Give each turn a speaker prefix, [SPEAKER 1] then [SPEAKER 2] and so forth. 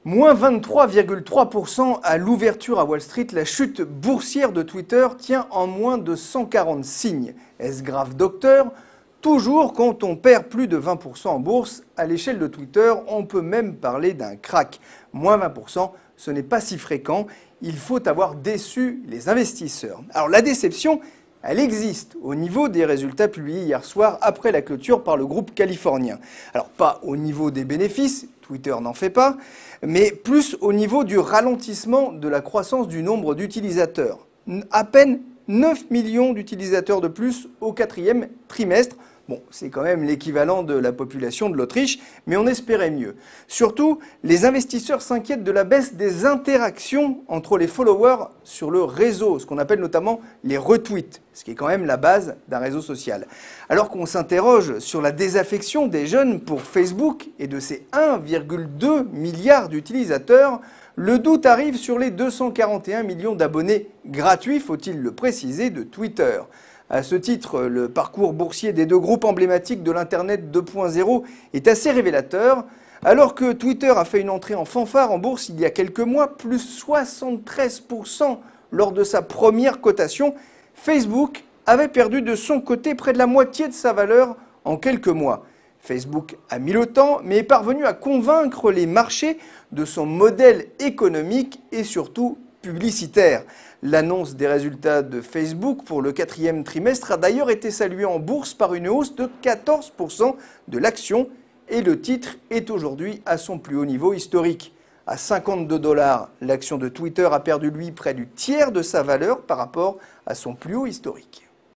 [SPEAKER 1] Moins 23,3% à l'ouverture à Wall Street, la chute boursière de Twitter tient en moins de 140 signes. Est-ce grave, docteur? Toujours quand on perd plus de 20% en bourse, à l'échelle de Twitter, on peut même parler d'un crack. Moins 20%, ce n'est pas si fréquent, il faut avoir déçu les investisseurs. Alors la déception, elle existe au niveau des résultats publiés hier soir après la clôture par le groupe californien. Alors pas au niveau des bénéfices, Twitter n'en fait pas, mais plus au niveau du ralentissement de la croissance du nombre d'utilisateurs. À peine 9 millions d'utilisateurs de plus au quatrième trimestre. Bon, c'est quand même l'équivalent de la population de l'Autriche, mais on espérait mieux. Surtout, les investisseurs s'inquiètent de la baisse des interactions entre les followers sur le réseau, ce qu'on appelle notamment les retweets, ce qui est quand même la base d'un réseau social. Alors qu'on s'interroge sur la désaffection des jeunes pour Facebook et de ses 1,2 milliard d'utilisateurs, le doute arrive sur les 241 millions d'abonnés gratuits, faut-il le préciser, de Twitter. À ce titre, le parcours boursier des deux groupes emblématiques de l'Internet 2.0 est assez révélateur. Alors que Twitter a fait une entrée en fanfare en bourse il y a quelques mois, plus 73% lors de sa première cotation, Facebook avait perdu de son côté près de la moitié de sa valeur en quelques mois. Facebook a mis le temps, mais est parvenu à convaincre les marchés de son modèle économique et surtout publicitaire. L'annonce des résultats de Facebook pour le quatrième trimestre a d'ailleurs été saluée en bourse par une hausse de 14% de l'action et le titre est aujourd'hui à son plus haut niveau historique. À 52 $, l'action de Twitter a perdu lui près du tiers de sa valeur par rapport à son plus haut historique.